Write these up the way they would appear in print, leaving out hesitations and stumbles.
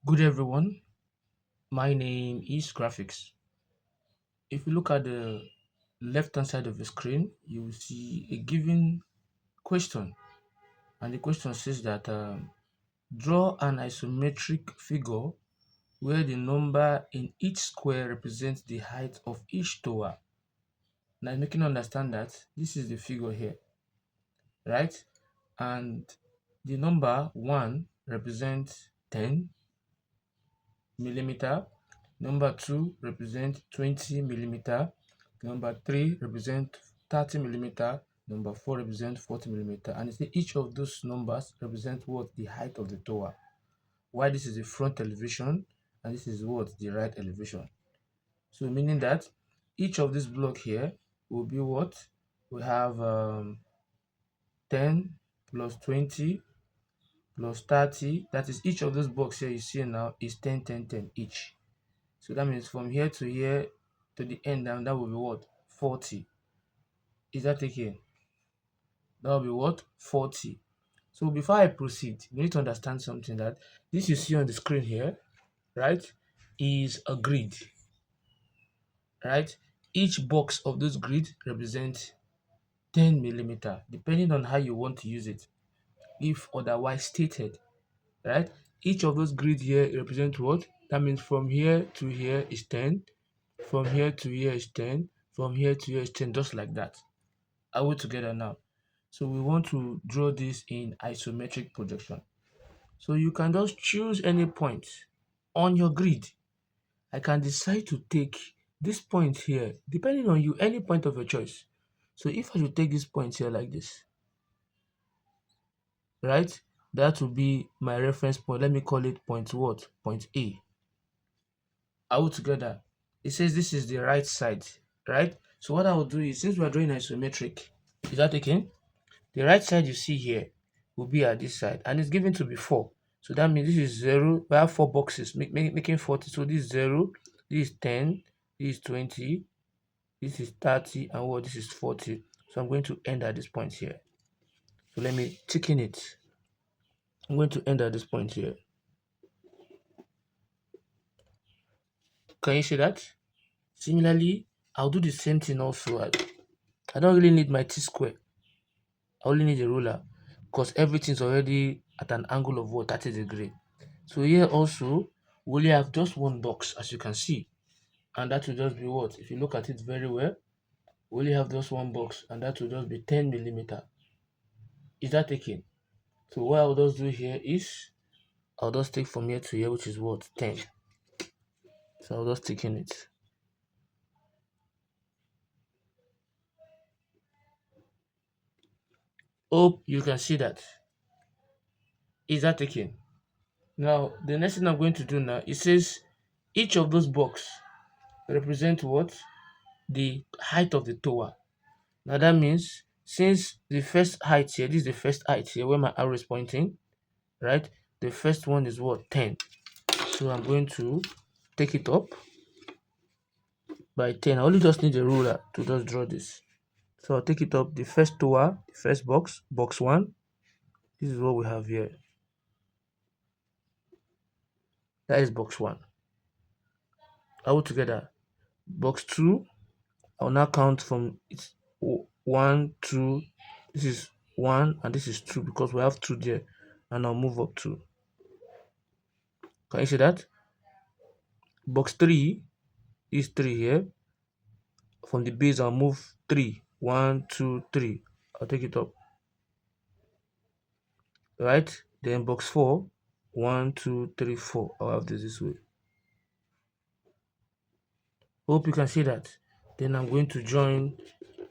Good everyone, my name is Graphics. If you look at the left hand side of the screen, you will see a given question, and the question says that draw an isometric figure where the number in each square represents the height of each tower. Now, making you understand that this is the figure here, right? And the number 1 represents 10 millimeter, number 2 represent 20 millimeter, number 3 represent 30 millimeter, number 4 represent 40 millimeter, and you see each of those numbers represent what the height of the tower. Why this is the front elevation and this is what the right elevation. So meaning that each of this block here will be what we have 10 plus 20 plus 30. That is each of those blocks here you see now is 10 10 10 each. So that means from here to the end, and that will be what? 40. Is that okay? That will be what? 40. So before I proceed, you need to understand something that this you see on the screen here, right, is a grid, right? Each box of those grid represents 10 millimeter, depending on how you want to use it, if otherwise stated, right? Each of those grid here represent what? That means from here to here is 10, from here to here is 10, from here to here is 10, just like that. Are we together now? So we want to draw this in isometric projection. So you can just choose any point on your grid. I can decide to take this point here, depending on you, any point of your choice. So if I should take this point here like this, right? That will be my reference point. Let me call it point what? Point A. Are we together? It says this is the right side, right? So what I will do is, since we are drawing isometric, is that okay? The right side you see here will be at this side, and it's given to be 4. So that means this is 0. We have 4 boxes making 40. So this is 0, this is 10, this is 20, this is 30, and what? This is 40. So I'm going to end at this point here. So let me tick in it. I'm going to end at this point here. Can you see that? Similarly, I'll do the same thing also. I don't really need my T-square. I only need a ruler because everything's already at an angle of what? 30 degrees. So here also, we only have just one box, as you can see. And that will just be what? If you look at it very well, we only have just one box, and that will just be 10 millimeter. Is that taken? So what I'll just do here is, I'll just take from here to here, which is what? 10. So I'll just take in it. Hope you can see that. Is that taken? Now, the next thing I'm going to do now, it says each of those box represent what? The height of the tower. Now that means since the first height here, this is the first height here where my arrow is pointing, right? The first one is what? 10. So I'm going to take it up by 10. I only just need a ruler to just draw this. So I'll take it up the first tower, the first box, box 1. This is what we have here. That is box 1. All together. Box 2, I'll now count from it's 1, 2. This is 1 and this is 2 because we have 2 there. And I'll move up 2. Can you see that? Box 3 is 3 here. From the base, I'll move 3. 1, 2, 3. I'll take it up. Right? Then box 4. 1, 2, 3, 4. I'll have this way. Hope you can see that. Then I'm going to join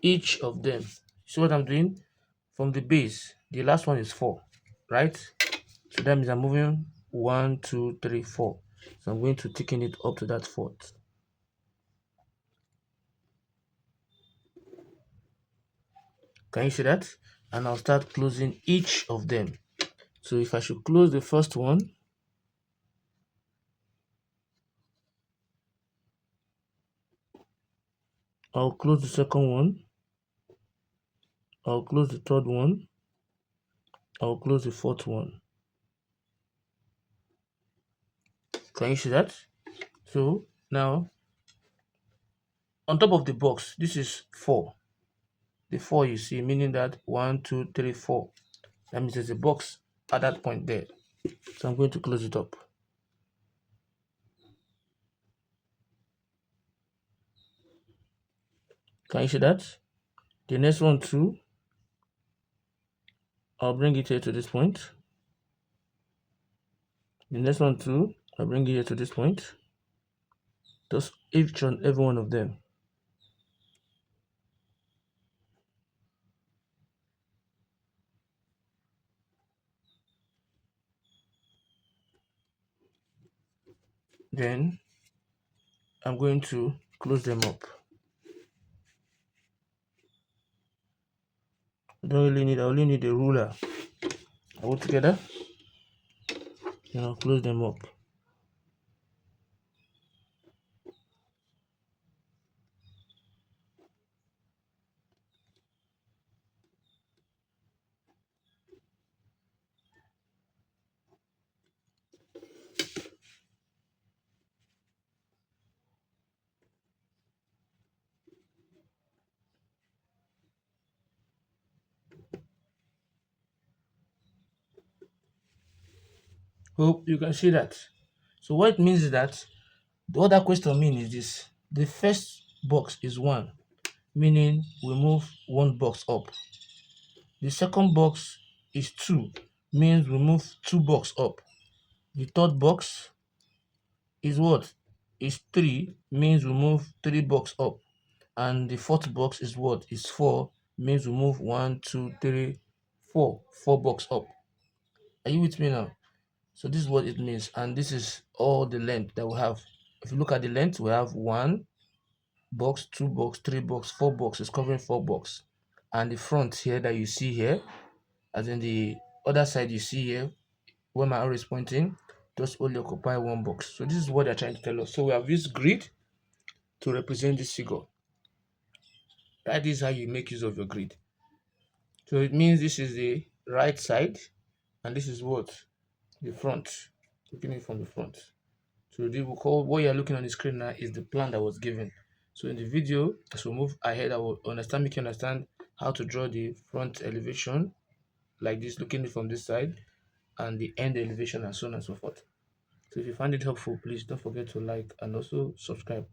each of them. See what I'm doing? From the base, the last one is 4. Right? So that means I'm moving 1, 2, 3, 4. So I'm going to thicken it up to that 4th. Can you see that? And I'll start closing each of them. So if I should close the first one, I'll close the second one, I'll close the third one, I'll close the fourth one. Can you see that? So now on top of the box, this is 4. The 4 you see, meaning that 1, 2, 3, 4. That means there's a box at that point there. So I'm going to close it up. Can you see that? The next one too, I'll bring it here to this point. The next one too, I'll bring it here to this point. Just each and every one of them. Then I'm going to close them up. I only need a ruler. I put together, then I'll close them up. Hope you can see that. So what it means is that the other question mean is this. The first box is 1, meaning we move one box up. The second box is 2, means we move 2 box up. The third box is what? Is 3, means we move 3 box up. And the fourth box is what? Is 4, means we move 1, 2, 3, 4. 4 box up. Are you with me now? So this is what it means, and this is all the length that we have. If you look at the length, we have 1 box, 2 box, 3 box, 4 box is covering 4 box. And the front here that you see here, as in the other side you see here, where my arrow is pointing, just only occupy 1 box. So this is what they're trying to tell us. So we have used grid to represent this figure. That is how you make use of your grid. So it means this is the right side, and this is what? The front. Looking it from the front. So the we call what you're looking on the screen now is the plan that was given. So in the video, as we move ahead, I will make you understand how to draw the front elevation like this, looking it from this side, and the end elevation, and so on and so forth. So if you find it helpful, please don't forget to like and also subscribe.